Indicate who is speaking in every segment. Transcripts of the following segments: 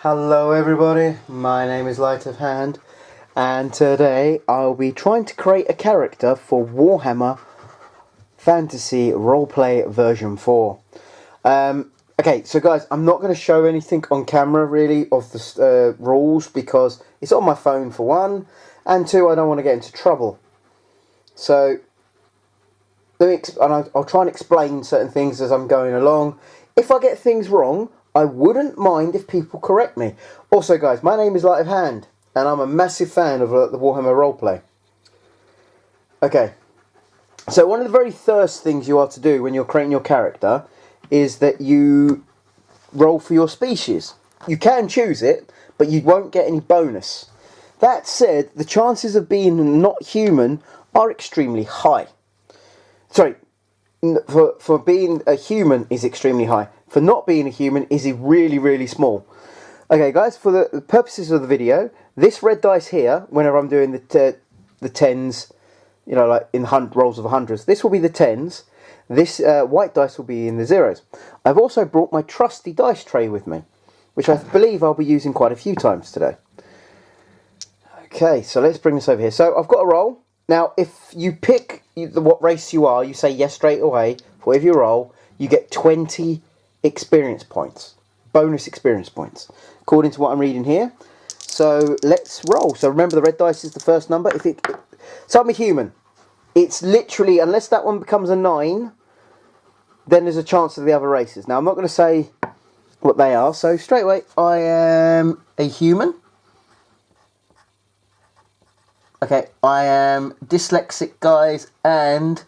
Speaker 1: Hello everybody, my name is Light of Hand, and today I'll be trying to create a character for Warhammer Fantasy Roleplay version 4. Okay, so guys, I'm not going to show anything on camera really of the rules because it's on my phone for one, and two, I don't want to get into trouble. So, I'll try and explain certain things as I'm going along. If I get things wrong, I wouldn't mind if people correct me. Also guys, my name is Light of Hand, and I'm a massive fan of the Warhammer roleplay. Okay, so one of the very first things you are to do when you're creating your character is that you roll for your species. You can choose it, but you won't get any bonus. That said, the chances of being not human are extremely high. Sorry, for being a human is extremely high. For not being a human is really, really small. Okay, guys, for the purposes of the video, this red dice here, whenever I'm doing the tens, you know, like in rolls of hundreds, this will be the tens. This white dice will be in the zeros. I've also brought my trusty dice tray with me, which I believe I'll be using quite a few times today. Okay, so let's bring this over here. So I've got a roll. Now, if you pick what race you are, you say yes straight away for whatever you roll, you get 20 experience points, bonus experience points, according to what I'm reading here. So let's roll. So remember, the red dice is the first number. So I'm a human. It's literally, unless that one becomes a 9, then there's a chance of the other races. Now I'm not going to say what they are. So straight away, I am a human. Okay, I am dyslexic, guys, and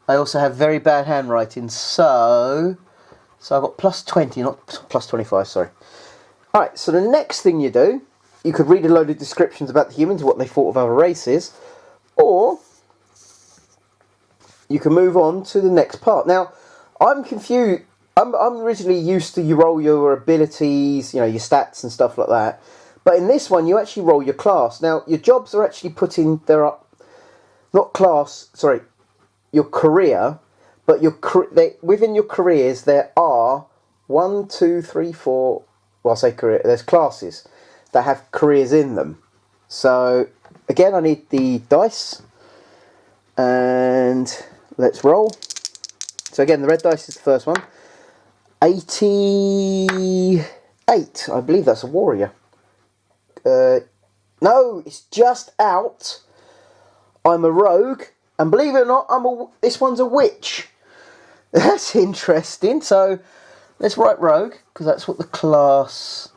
Speaker 1: I also have very bad handwriting. So I've got plus 20, not plus 25, sorry. Alright, so the next thing you do, you could read a load of descriptions about the humans, what they thought of other races, or you can move on to the next part. Now, I'm confused. I'm originally used to you roll your abilities, you know, your stats and stuff like that. But in this one, you actually roll your class. Now, your jobs are actually put in, not class, sorry, your career. But within your careers, there are 1, 2, 3, 4. Well, I say career. There's classes that have careers in them. So again, I need the dice, and let's roll. So again, the red dice is the first one. 88. I believe that's a warrior. No, it's just out. I'm a rogue, and believe it or not, this one's a witch. That's interesting. So let's write rogue, because that's what the class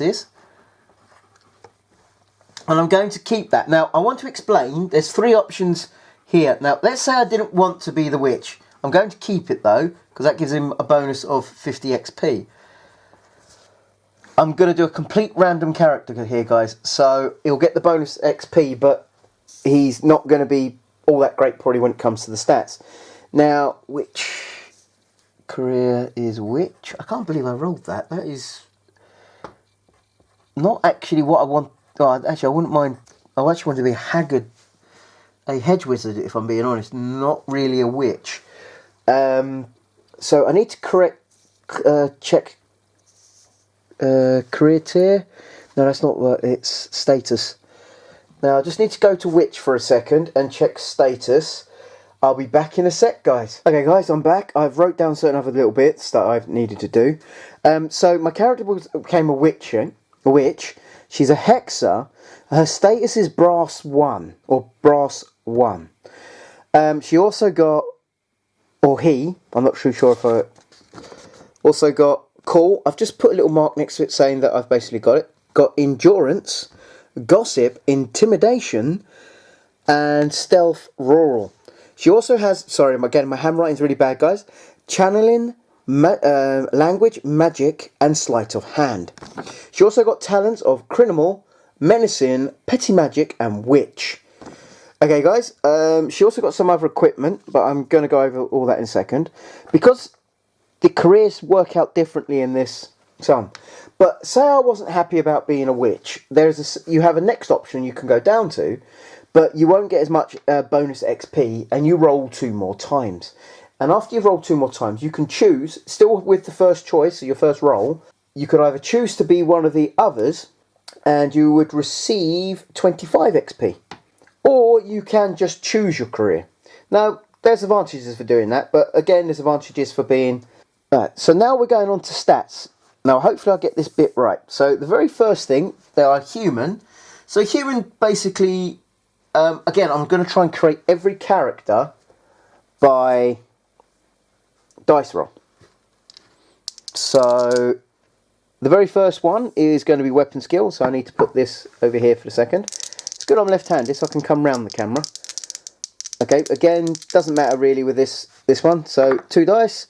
Speaker 1: is. And I'm going to keep that. Now, I want to explain, there's 3 options here. Now, let's say I didn't want to be the witch. I'm going to keep it, though, because that gives him a bonus of 50 XP. I'm going to do a complete random character here, guys. So he'll get the bonus XP, but he's not going to be all that great probably when it comes to the stats. Now, which career is which? I can't believe I rolled that. That is not actually what I want. Oh, actually, I wouldn't mind. I actually want to be a hedge wizard, if I'm being honest. Not really a witch. So I need to check career tier. No, that's not what it's status. Now I just need to go to witch for a second and check status. I'll be back in a sec, guys. Okay guys, I'm back. I've wrote down certain other little bits that I've needed to do. So my character became a witch. She's a hexer. Her status is brass 1 or brass 1. She also got, or he, I'm not too sure if I also got, cool. I've just put a little mark next to it saying that I've basically got it. Got endurance, gossip, intimidation, and stealth rural. She also has, sorry, again, my handwriting's really bad, guys. Channeling, language, magic, and sleight of hand. She also got talents of criminal, menacing, petty magic, and witch. Okay, guys, she also got some other equipment, but I'm going to go over all that in a second. Because the careers work out differently in this sum. But say I wasn't happy about being a witch. You have a next option you can go down to, but you won't get as much bonus XP, and you roll 2 more times. And after you've rolled 2 more times, you can choose, still with the first choice, your first roll, you could either choose to be one of the others, and you would receive 25 XP. Or you can just choose your career. Now, there's advantages for doing that, but again, there's advantages for being... Right, so now we're going on to stats. Now, hopefully I'll get this bit right. So, the very first thing, they are human. So, human, basically, again, I'm going to try and create every character by dice roll. So, the very first one is going to be weapon skill, so I need to put this over here for a second. It's good I'm left-handed, so I can come round the camera. Okay, again, doesn't matter really with this one. So, 2 dice.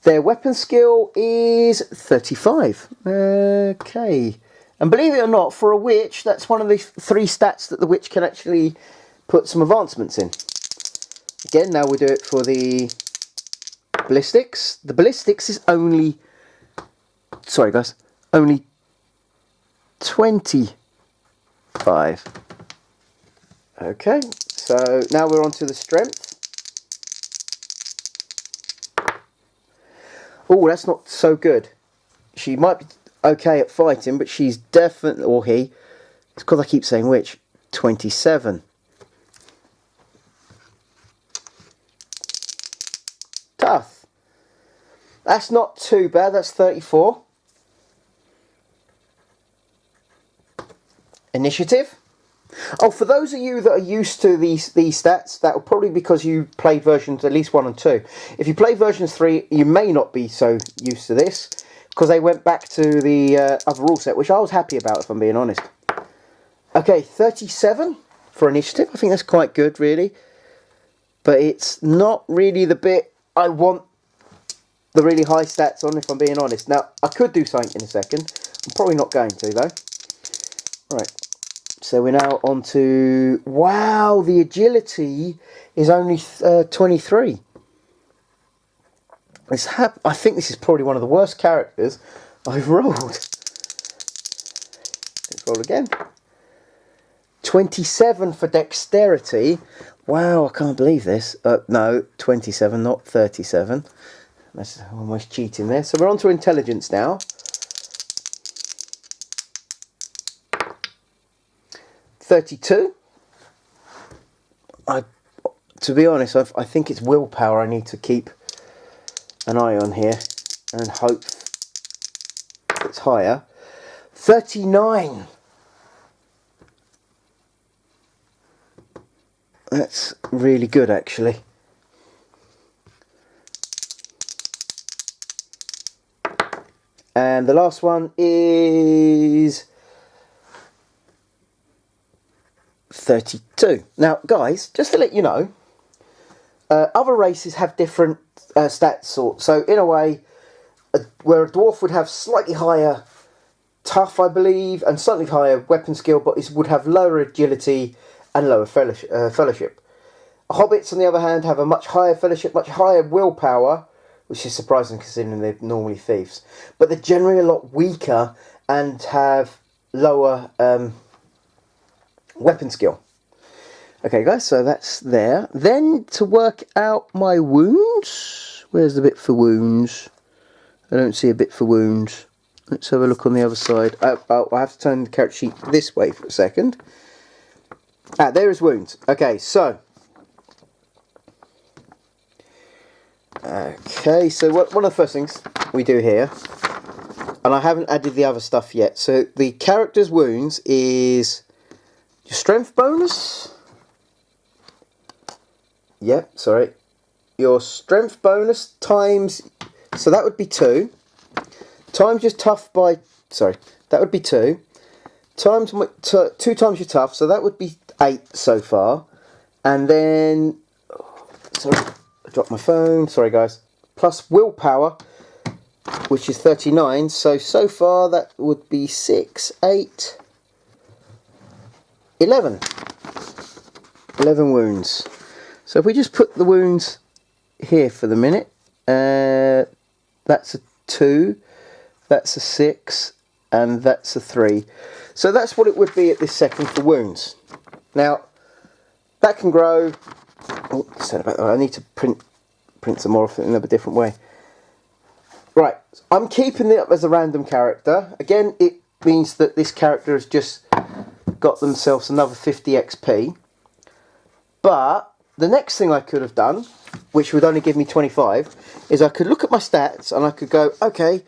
Speaker 1: Their weapon skill is 35. Okay. And believe it or not, for a witch, that's one of the 3 stats that the witch can actually put some advancements in. Again, now we'll do it for the ballistics. The ballistics is only... Sorry, guys. Only 25. Okay. So, now we're on to the strength. Oh, that's not so good. She might be okay at fighting, but she's definitely... Or he. It's because I keep saying which. 27. Tough. That's not too bad. That's 34. Initiative. Oh, for those of you that are used to these stats, that will probably be because you played versions at least 1 and 2. If you play versions 3, you may not be so used to this, because they went back to the other rule set, which I was happy about, if I'm being honest. Okay, 37 for initiative. I think that's quite good, really. But it's not really the bit I want the really high stats on, if I'm being honest. Now, I could do something in a second. I'm probably not going to, though. Right. So we're now on to... Wow, the agility is only 23. I think this is probably one of the worst characters I've rolled. Let's roll again. 27 for dexterity. Wow, I can't believe this. No, 27, not 37. That's almost cheating there. So we're on to intelligence now. 32. To be honest, I think it's willpower I need to keep an eye on here and hope it's higher. 39. That's really good, actually. And the last one is 32. Now, guys, just to let you know, other races have different stats sorts. So, in a way, where a dwarf would have slightly higher tough, I believe, and slightly higher weapon skill, but it would have lower agility and lower fellowship. Hobbits, on the other hand, have a much higher fellowship, much higher willpower, which is surprising considering they're normally thieves. But they're generally a lot weaker and have lower weapon skill. Okay, guys, so that's there. Then, to work out my wounds. Where's the bit for wounds? I don't see a bit for wounds. Let's have a look on the other side. I have to turn the character sheet this way for a second. Ah, there is wounds. Okay, so. Okay, so one of the first things we do here, and I haven't added the other stuff yet. So the character's wounds is your strength bonus. Yep, sorry. Your strength bonus times, so that would be 2. Times your tough by, sorry, that would be 2. Times 2 times your tough, so that would be 8 so far. And then, sorry, I dropped my phone, sorry guys. Plus willpower, which is 39. So far that would be 6, 8, 11. 11 wounds. So if we just put the wounds here for the minute, that's a 2, that's a 6, and that's a 3. So that's what it would be at this second for wounds. Now, that can grow... Oh, I need to print print some more of it in a different way. Right, I'm keeping it up as a random character. Again, it means that this character has just got themselves another 50 XP. But the next thing I could have done, which would only give me 25, is I could look at my stats and I could go, okay,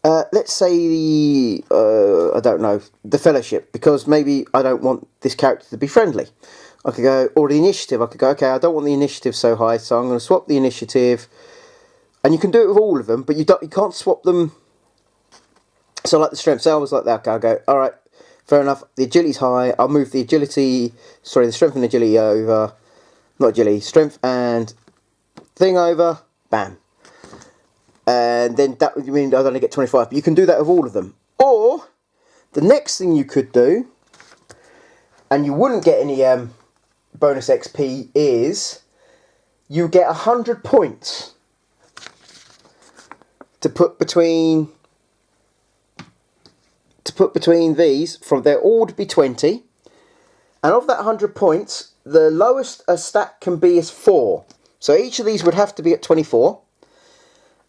Speaker 1: let's say I don't know, the fellowship, because maybe I don't want this character to be friendly. I could go, or the initiative, I could go, okay, I don't want the initiative so high, so I'm going to swap the initiative. And you can do it with all of them, but you can't swap them. So like the strength, so I was like that, I'll go, alright, fair enough, the agility's high, I'll move the strength and agility over, not agility, strength and thing over, bam. And then that would mean I'd only get 25, but you can do that with all of them. Or, the next thing you could do, and you wouldn't get any bonus XP, is you get 100 points to put between these. From there, all would be 20, and of that 100 points, the lowest a stat can be is 4. So each of these would have to be at 24,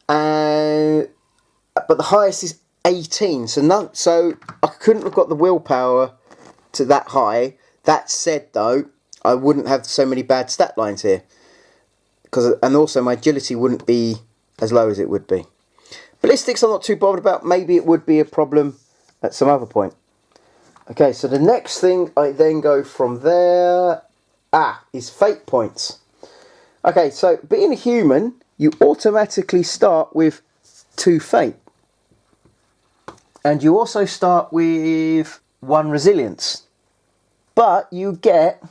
Speaker 1: but the highest is 18. So I couldn't have got the willpower to that high. That said, though, I wouldn't have so many bad stat lines here, and also my agility wouldn't be as low as it would be. Ballistics I'm not too bothered about. Maybe it would be a problem at some other point. Okay, so the next thing I then go from there is fate points. Okay, so being a human, you automatically start with 2 fate. And you also start with 1 resilience. But you get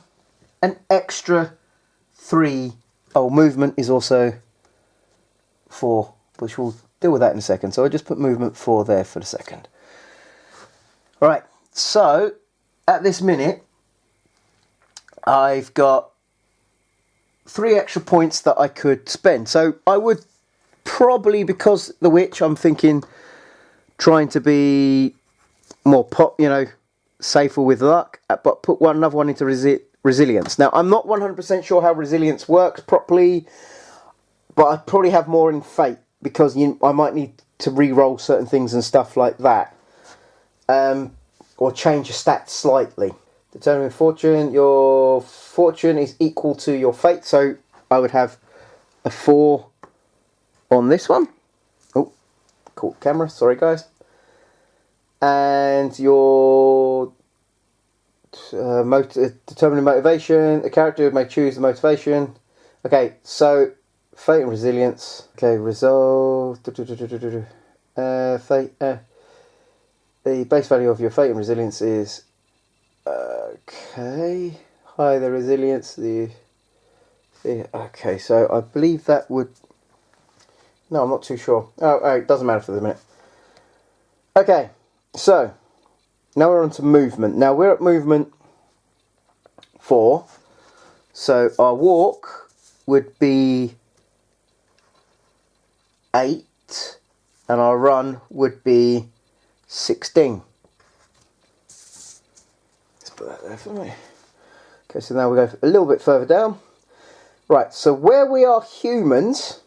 Speaker 1: an extra 3. Oh, movement is also 4, which we'll deal with that in a second. So I'll just put movement 4 there for the second. Right, so at this minute, I've got 3 extra points that I could spend. So I would probably, because the witch, I'm thinking, trying to be more safer with luck, but put another one into resilience. Now, I'm not 100% sure how resilience works properly, but I probably have more in fate, because I might need to re-roll certain things and stuff like that. Or change your stats slightly. Determine fortune. Your fortune is equal to your fate, so I would have a 4 on this one. Oh, cool camera, sorry guys. And your determining motivation. The character may choose the motivation. Okay, so fate and resilience. Okay, resolve. Fate. The base value of your fate and resilience is okay. High the resilience. Okay, so I believe that would. No, I'm not too sure. Oh, it doesn't matter for the minute. Okay, so now we're on to movement. Now we're at movement 4. So our walk would be 8, and our run would be 16. Let's put that there for me. Okay, so now we go a little bit further down. Right, so where we are humans,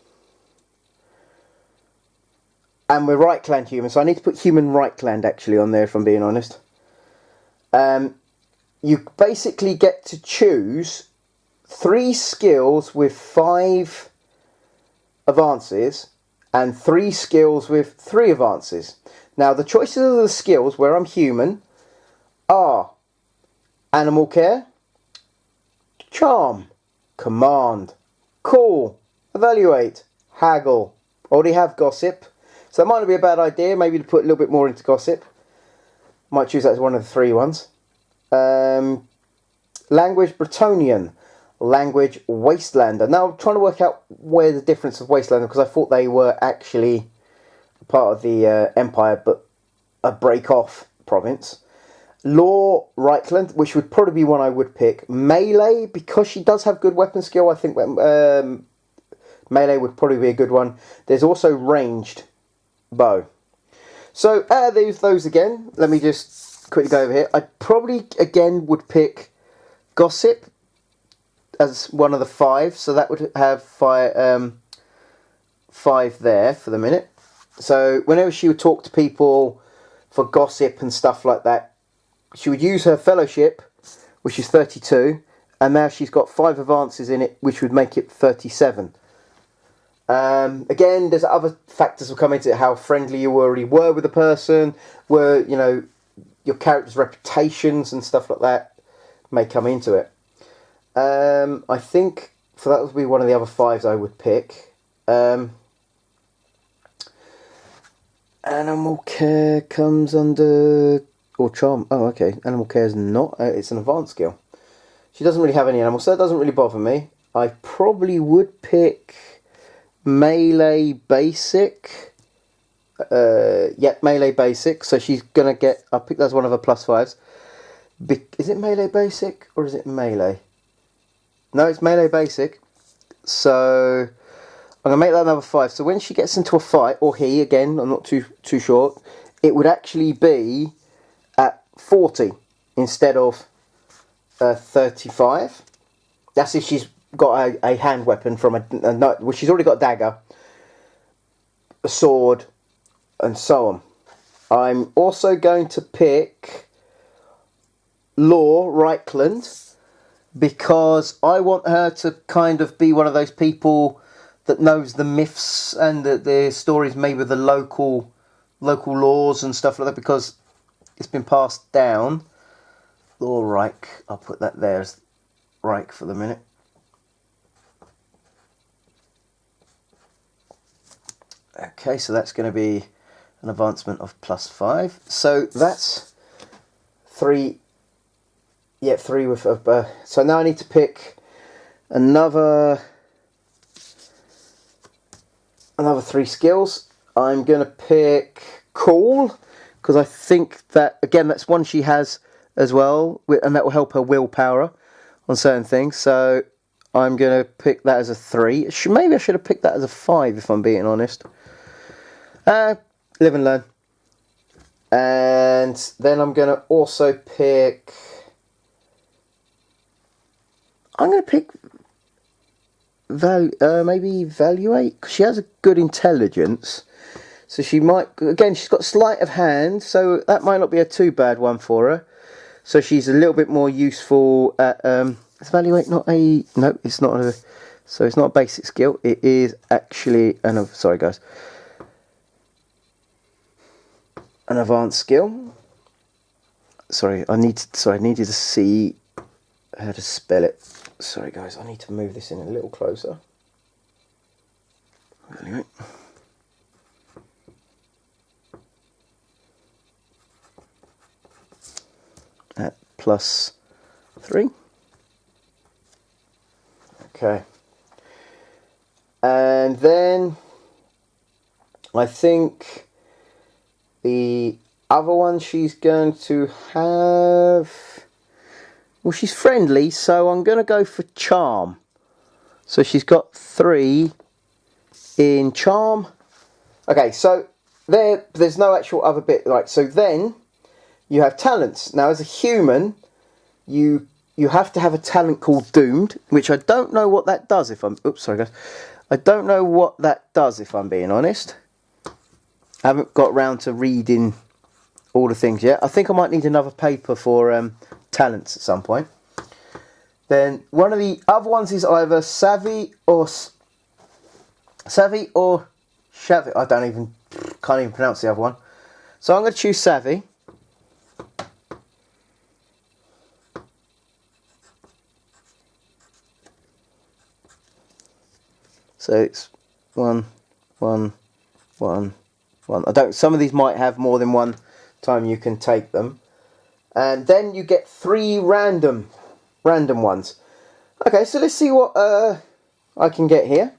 Speaker 1: and we're right clan humans, so I need to put human right clan actually on there if I'm being honest. You basically get to choose 3 skills with 5 advances and 3 skills with 3 advances. Now the choices of the skills where I'm human are animal care, charm, command, cool, evaluate, haggle. Already have gossip, so that might not be a bad idea, maybe to put a little bit more into gossip. Might choose that as one of the 3 ones. Language Bretonian, language Wastelander. Now I'm trying to work out where the difference of Wastelander, because I thought they were actually part of the Empire, but a break-off province. Law Reichland, which would probably be one I would pick. Melee, because she does have good weapon skill, I think melee would probably be a good one. There's also ranged bow. So out of those again, let me just quickly go over here. I probably again would pick gossip as one of the 5, so that would have 5 there for the minute. So whenever she would talk to people for gossip and stuff like that, she would use her fellowship, which is 32, and now she's got 5 advances in it, which would make it 37. Again, there's other factors will come into it, how friendly you already were with the person, where, you know, your character's reputations and stuff like that may come into it. I think for that would be one of the other 5s I would pick. Animal care comes under, or charm. Oh, okay. Animal care is not. It's an advanced skill. She doesn't really have any animals, so that doesn't really bother me. I probably would pick melee basic. Yeah, melee basic. So she's gonna get. I'll pick that as one of her +5s. Is it melee basic or is it melee? No, it's melee basic. So I'm going to make that another 5. So when she gets into a fight, or he, again, I'm not too sure, it would actually be at 40 instead of 35. That's if she's got a hand weapon from well, she's already got a dagger, a sword, and so on. I'm also going to pick Law Reichland, because I want her to kind of be one of those people that knows the myths and the stories made with the local laws and stuff like that, because it's been passed down. Law Reich, I'll put that there as Reich for the minute. Okay, so that's going to be an advancement of +5. So that's 3. Yeah, 3 with. So now I need to pick another 3 skills. I'm going to pick Cool, because I think that, again, that's one she has as well, and that will help her willpower on certain things. So I'm going to pick that as a 3. Maybe I should have picked that as a 5, if I'm being honest. Live and learn. And then I'm going to also pick... I'm going to pick maybe Evaluate, because she has a good intelligence. So she might, again, she's got sleight of hand, so that might not be a too bad one for her. So she's a little bit more useful at, Evaluate not a, no, it's not a, so it's not a basic skill, it is actually, sorry guys, an advanced skill. Sorry, I needed to see how to spell it. Sorry guys, I need to move this in a little closer. Anyway. At +3. Okay. And then I think the other one she's going to have... Well, she's friendly, so I'm going to go for Charm. So she's got 3 in Charm. Okay, so there's no actual other bit. Right, so then you have talents. Now, as a human, you have to have a talent called Doomed, which I don't know what that does if I'm... Oops, sorry guys. I don't know what that does if I'm being honest. I haven't got round to reading all the things yet. I think I might need another paper for talents at some point. Then one of the other ones is either Savvy or Savvy. I can't even pronounce the other one. So I'm going to choose Savvy. So it's 1, 1, 1, 1. Some of these might have more than one time you can take them. And then you get 3 random ones. Okay, so let's see what I can get here.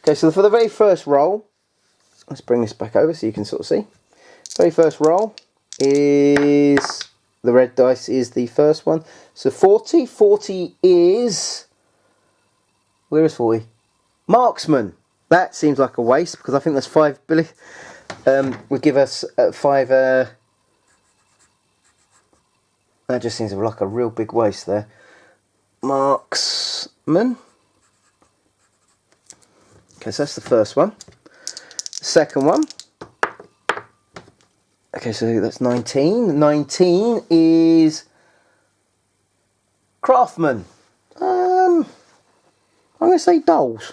Speaker 1: Okay, so for the very first roll, let's bring this back over so you can sort of see. Very first roll is the red dice is the first one. So 40. 40 is... Where is 40? Marksman. That seems like a waste because I think that's 5 Billy. Would give us 5. That just seems like a real big waste there. Marksman. Okay, so that's the first one. The second one. Okay, so that's 19. 19 is Craftsman. I'm going to say dolls.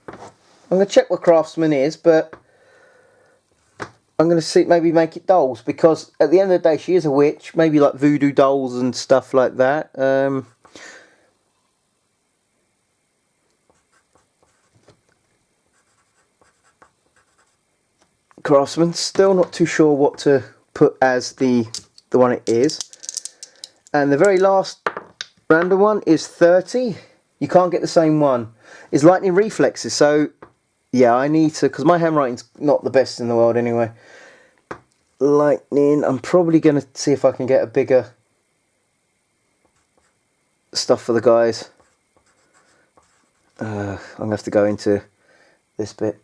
Speaker 1: I'm going to check what Craftsman is, but I'm going to see, maybe make it dolls, because at the end of the day she is a witch. Maybe like voodoo dolls and stuff like that. Craftsman. Still not too sure what to put as the one it is. And the very last random one is 30. You can't get the same one. It's lightning reflexes. So yeah, I need to, because my handwriting's not the best in the world anyway. Lightning. I'm probably going to see if I can get a bigger stuff for the guys. I'm going to have to go into this bit.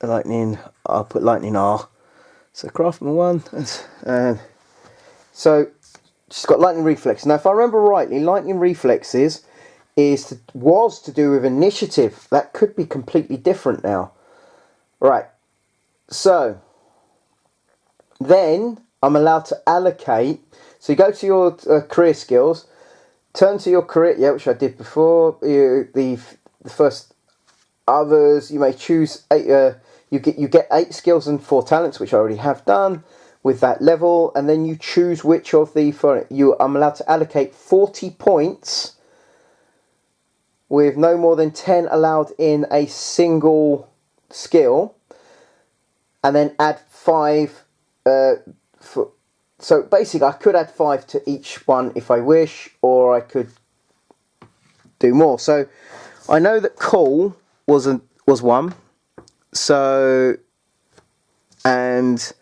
Speaker 1: Lightning. I'll put lightning R. So Craftsman 1. And so she's got lightning reflexes. Now if I remember rightly, lightning reflexes was to do with initiative. That could be completely different now. Right. So then I'm allowed to allocate. So you go to your career skills, turn to your career, yeah, which I did before. The first others, you may choose 8. You get 8 skills and 4 talents, which I already have done with that level, and then you choose which of the I'm allowed to allocate 40 points, with no more than 10 allowed in a single skill, and then add 5 so basically I could add 5 to each one if I wish, or I could do more. So I know that cool was one. So, and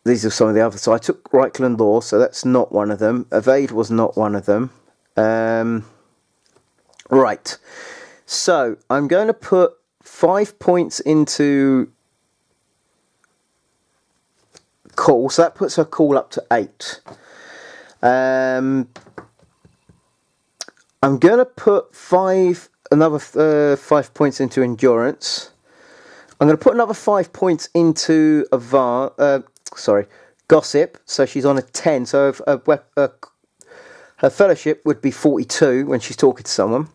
Speaker 1: these are some of the others. So I took Reichland Law, so that's not one of them. Evade was not one of them. Right. So I'm going to put 5 points into cool. So that puts her cool up to 8. I'm going to put another 5 points into endurance. I'm going to put another 5 points into gossip. So she's on a 10. So her fellowship would be 42 when she's talking to someone.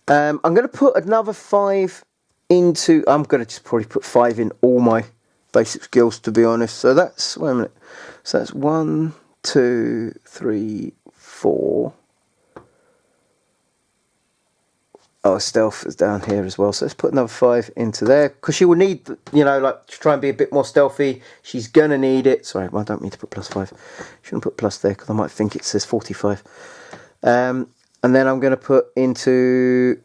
Speaker 1: I'm going to put another 5 into. I'm going to just probably put 5 in all my basic skills, to be honest. So that's, wait a minute. So that's 1, 2, 3, 4. Oh, stealth is down here as well. So let's put another 5 into there, because she will need, like, to try and be a bit more stealthy. She's gonna need it. Sorry, I don't mean to put +5. Shouldn't put plus there, because I might think it says 45. And then I'm gonna put into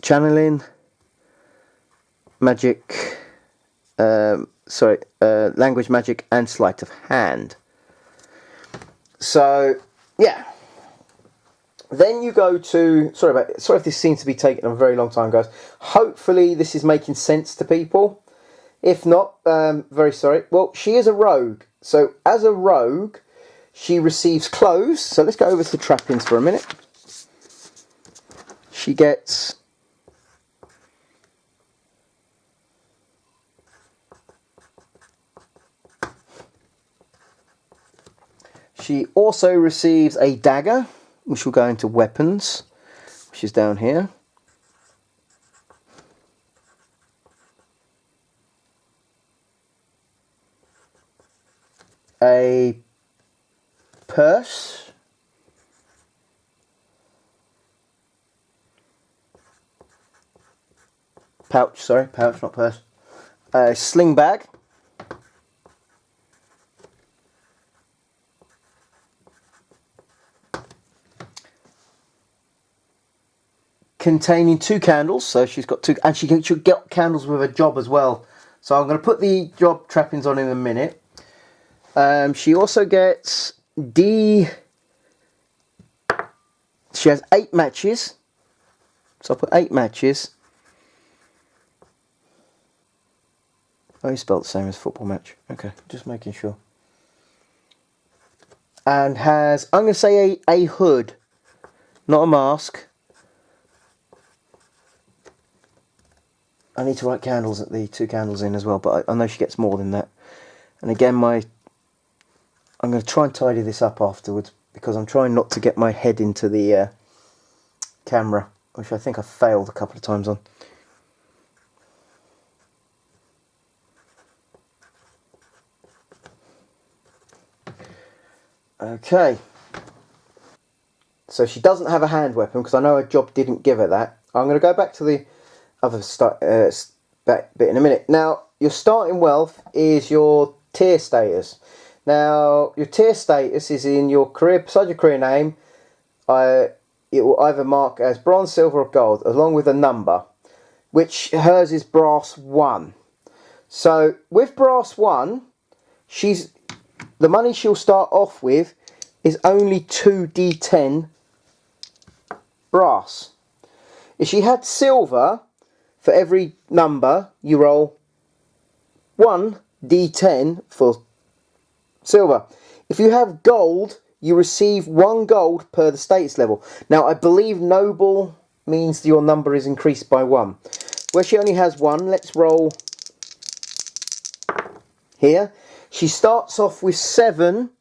Speaker 1: channeling, magic. Language, magic, and sleight of hand. So yeah. Then you go to, sorry if this seems to be taking a very long time, guys. Hopefully this is making sense to people. If not, very sorry. Well, she is a rogue. So as a rogue, she receives clothes. So let's go over to the trappings for a minute. She gets She also receives a dagger, which will go into weapons, which is down here. A purse. Pouch, sorry, pouch, not purse. A sling bag. Containing 2 candles, so she's got 2, and she'll get candles with her job as well. So I'm going to put the job trappings on in a minute. She also gets she has 8 matches, so I'll put 8 matches. Oh, you spelled the same as football match. Okay, just making sure. And has, I'm going to say a hood. not a mask. I need to write candles at the 2 candles in as well, but I know she gets more than that. And again, I'm going to try and tidy this up afterwards, because I'm trying not to get my head into the camera, which I think I failed a couple of times on. Okay. So she doesn't have a hand weapon, because I know her job didn't give her that. I'm going to go back to the other bit in a minute. Now, your starting wealth is your tier status. Now, your tier status is in your career, beside your career name. It will either mark as bronze, silver or gold, along with a number, which hers is brass 1. So, with brass 1, the money she'll start off with is only 2d10 brass. If she had silver, for every number you roll 1d10 for silver. If you have gold, you receive 1 gold per the status level. Now, I believe noble means your number is increased by 1. Where she only has 1, let's roll here. She starts off with 7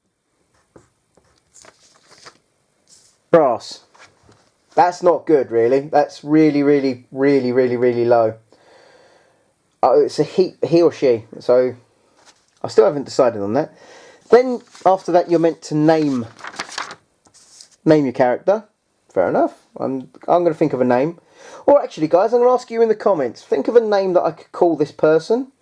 Speaker 1: brass. That's not good, really. That's really low. It's a he or she, so I still haven't decided on that. Then, after that, you're meant to name your character. Fair enough. I'm going to think of a name. Or actually, guys, I'm going to ask you in the comments. Think of a name that I could call this person.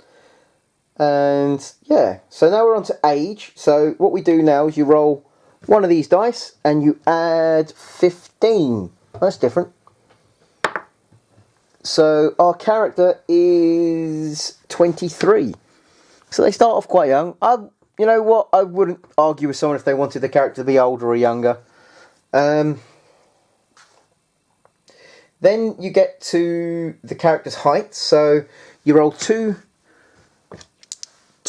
Speaker 1: And, yeah. So now we're on to age. So what we do now is you roll one of these dice and you add 15. That's different. So our character is 23. So they start off quite young. You know what? I wouldn't argue with someone if they wanted the character to be older or younger. Then you get to the character's height. So you roll two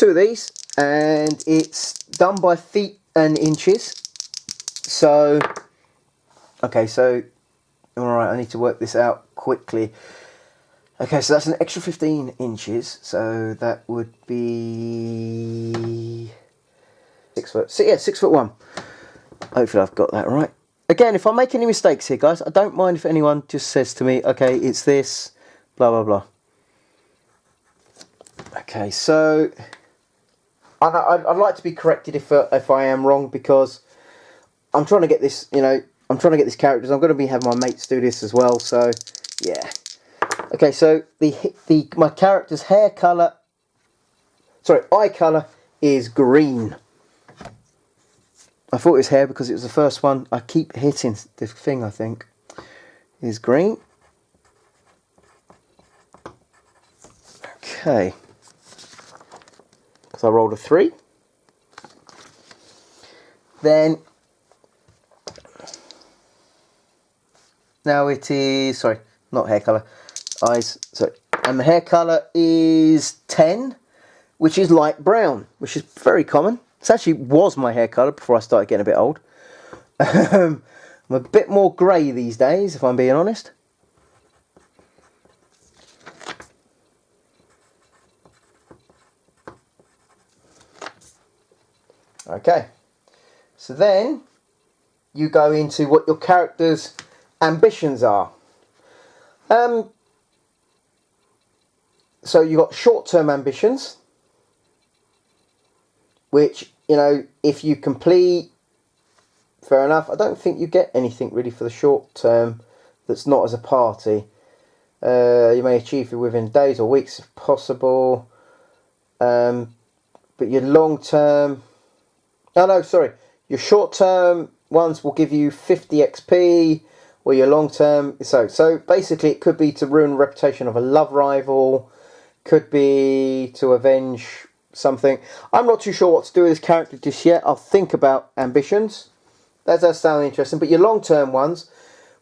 Speaker 1: of these, and it's done by feet and inches. So, okay, so alright, I need to work this out quickly. Okay, so that's an extra 15 inches, so that would be 6 foot. So yeah, 6'1". Hopefully I've got that right. Again, if I make any mistakes here, guys, I don't mind if anyone just says to me, okay, it's this, blah blah blah. Okay, so I'd like to be corrected if I am wrong, because I'm trying to get this, I'm trying to get these characters. I'm going to have my mates do this as well, so yeah. Okay, so my character's eye colour is green. I thought it was hair because it was the first one. I keep hitting this thing, I think. Is green. Okay. So I rolled a 3. Then, now it is, sorry, not hair colour, eyes, sorry. And the hair colour is 10, which is light brown, which is very common. This actually was my hair colour before I started getting a bit old. I'm a bit more grey these days, if I'm being honest. Okay, so then you go into what your character's ambitions are. So you've got short-term ambitions, which, if you complete, fair enough. I don't think you get anything really for the short term that's not as a party. You may achieve it within days or weeks if possible. But your long-term... your short-term ones will give you 50 XP, or your long-term... So basically it could be to ruin the reputation of a love rival, could be to avenge something. I'm not too sure what to do with this character just yet. I'll think about ambitions. That does sound interesting. But your long-term ones,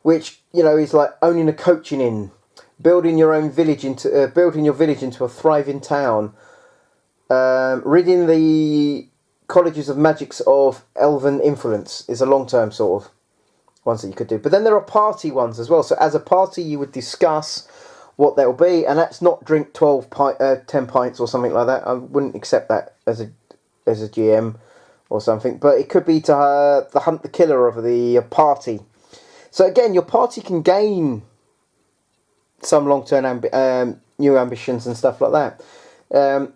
Speaker 1: which, is like owning a coaching inn, building your own village building your village into a thriving town, ridding the colleges of magics of elven influence is a long-term sort of ones that you could do. But then there are party ones as well. So as a party, you would discuss what they'll be, and that's not drink 10 pints or something like that. I wouldn't accept that as a GM or something. But it could be to hunt the killer of the party. So again, your party can gain some long-term new ambitions and stuff like that.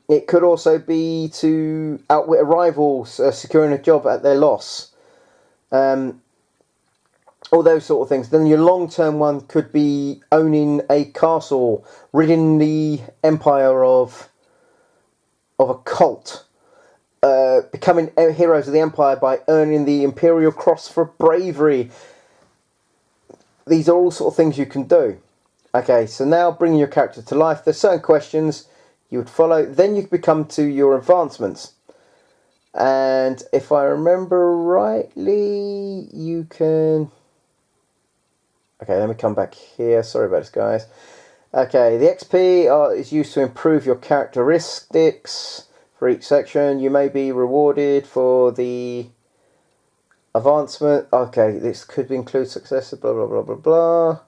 Speaker 1: It could also be to outwit a rival, securing a job at their loss. All those sort of things. Then your long-term one could be owning a castle, ridding the empire of a cult, becoming heroes of the empire by earning the Imperial Cross for bravery. These are all sort of things you can do. Okay, so now bringing your character to life. There's certain questions you would follow. Then you become to your advancements. And if I remember rightly, you can... Okay, let me come back here. Sorry about this, guys. Okay, the XP is used to improve your characteristics for each section. You may be rewarded for the advancement. Okay, this could include successes, blah, blah, blah, blah, blah.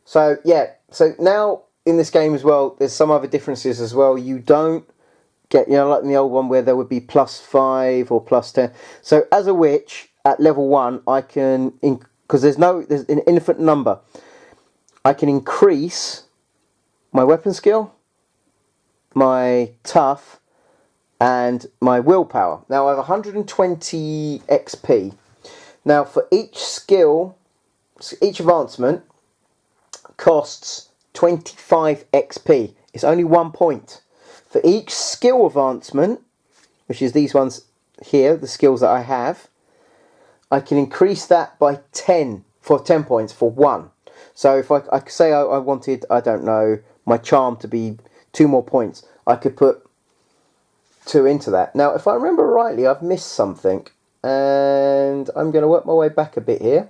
Speaker 1: So, yeah. So now in this game as well, there's some other differences as well. You don't get, like in the old one where there would be +5 or +10. So as a witch at level 1, I can... because there's an infinite number. I can increase my weapon skill, my tough, and my willpower. Now I have 120 XP. Now for each skill, each advancement costs 25 XP. It's only 1 point. For each skill advancement, which is these ones here, the skills that I have, I can increase that by 10 for 10 points for 1. So if I say I wanted, I don't know, my charm to be 2 more points, I could put 2 into that. Now, if I remember rightly, I've missed something, and I'm going to work my way back a bit here,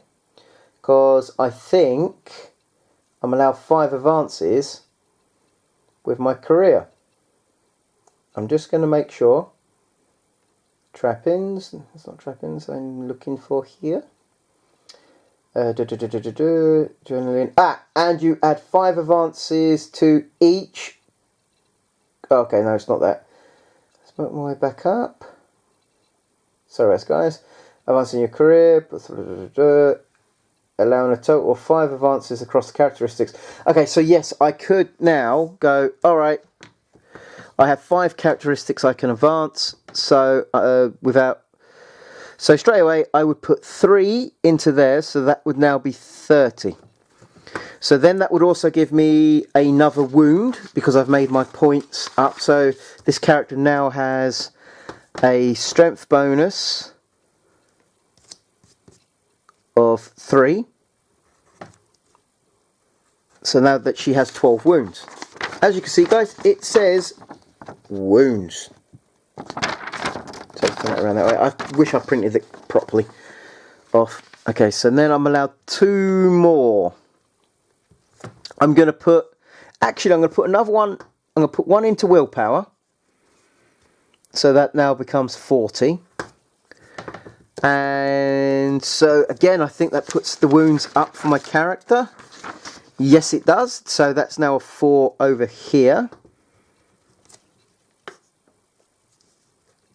Speaker 1: because I think I'm allowed 5 advances with my career. I'm just going to make sure. Trappings, that's not trappings I'm looking for here. Journaling. And you add 5 advances to each. Okay, no, it's not that. Let's work my way back up. Sorry, guys. Advancing your career. Allowing a total of 5 advances across the characteristics. Okay, so yes, I could now go, alright, I have 5 characteristics I can advance, so so straight away I would put 3 into there, so that would now be 30. So then that would also give me another wound, because I've made my points up. So this character now has a strength bonus of 3. So now that she has 12 wounds. As you can see, guys, it says wounds. So turn that around that way. I wish I printed it properly off. Okay, so then I'm allowed 2 more. I'm going to put another one. I'm going to put 1 into willpower. So that now becomes 40. And so again, I think that puts the wounds up for my character. Yes, it does. So that's now a 4 over here.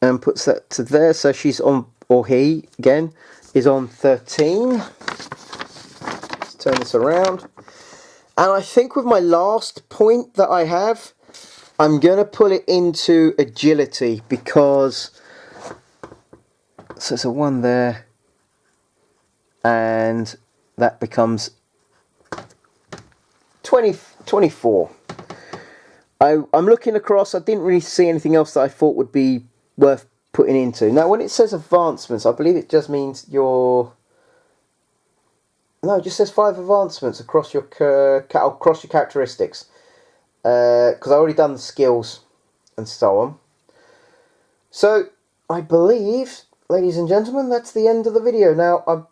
Speaker 1: And puts that to there. So she's on, or he, again, is on 13. Let's turn this around. And I think with my last point that I have, I'm going to put it into agility, because... So it's a 1 there. And that becomes 24. I'm looking across. I didn't really see anything else that I thought would be worth putting into. Now, when it says advancements, I believe it just means your... No, it just says 5 advancements across your characteristics. Because I've already done the skills and so on. So, I believe, ladies and gentlemen, that's the end of the video. Now,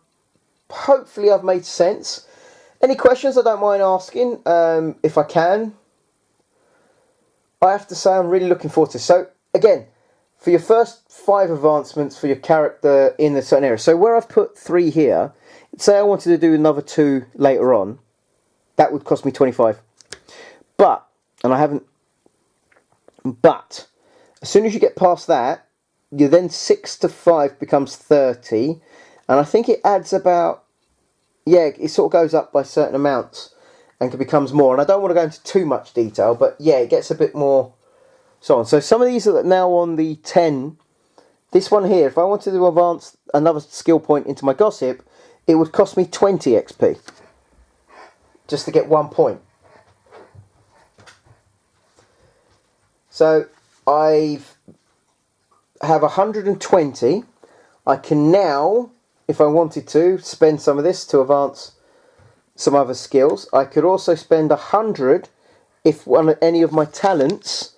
Speaker 1: hopefully I've made sense. Any questions, I don't mind asking, if I can. I have to say I'm really looking forward to this. So, again, for your first 5 advancements for your character in a certain area. So where I've put 3 here, say I wanted to do another 2 later on, that would cost me 25. But, and I haven't, but, as soon as you get past that, you then 6 to 5 becomes 30, and I think it adds about, yeah, it sort of goes up by certain amounts and becomes more. And I don't want to go into too much detail, but yeah, it gets a bit more so on. So some of these are now on the 10. This one here, if I wanted to advance another skill point into my gossip, it would cost me 20 XP just to get 1 point. So I have 120. I can now, if I wanted to, spend some of this to advance some other skills. I could also spend 100 if any of my talents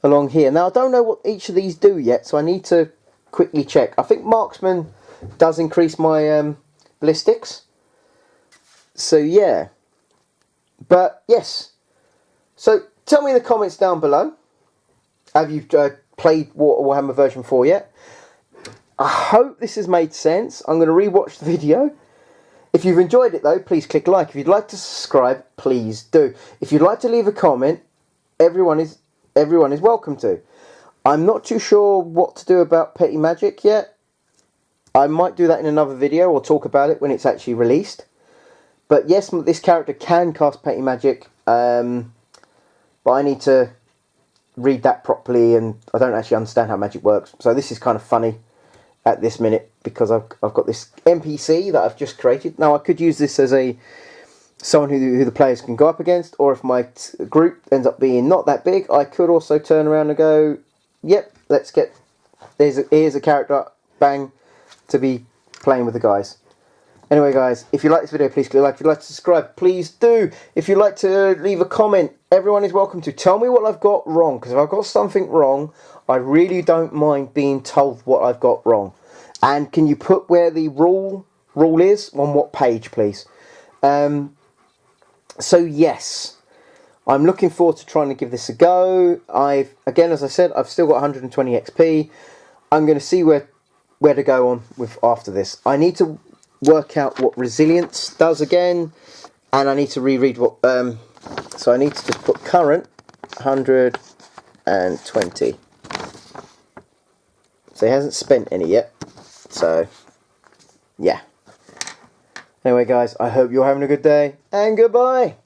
Speaker 1: along here. Now I don't know what each of these do yet, so I need to quickly check. I think marksman does increase my ballistics. So yeah. But yes. So tell me in the comments down below. Have you played Warhammer version 4 yet? I hope this has made sense. I'm going to rewatch the video. If you've enjoyed it though, please click like. If you'd like to subscribe, please do. If you'd like to leave a comment, everyone is welcome to. I'm not too sure what to do about petty magic yet. I might do that in another video or talk about it when it's actually released. But yes, this character can cast petty magic, but I need to read that properly, and I don't actually understand how magic works. So this is kind of funny at this minute because I've got this NPC that I've just created. Now I could use this as someone who the players can go up against, or if my group ends up being not that big, I could also turn around and go, yep, let's get, here's a character, bang, to be playing with the guys. Anyway guys, if you like this video, please click like. If you'd like to subscribe, please do. If you'd like to leave a comment, everyone is welcome to. Tell me what I've got wrong, because if I've got something wrong, I really don't mind being told what I've got wrong. And can you put where the rule is, on what page, please? So yes, I'm looking forward to trying to give this a go. Again, as I said, I've still got 120 XP. I'm going to see where to go on with after this. I need to work out what resilience does again, and I need to reread what. So I need to just put current 120. So he hasn't spent any yet. So yeah. Anyway guys, I hope you're having a good day, and goodbye.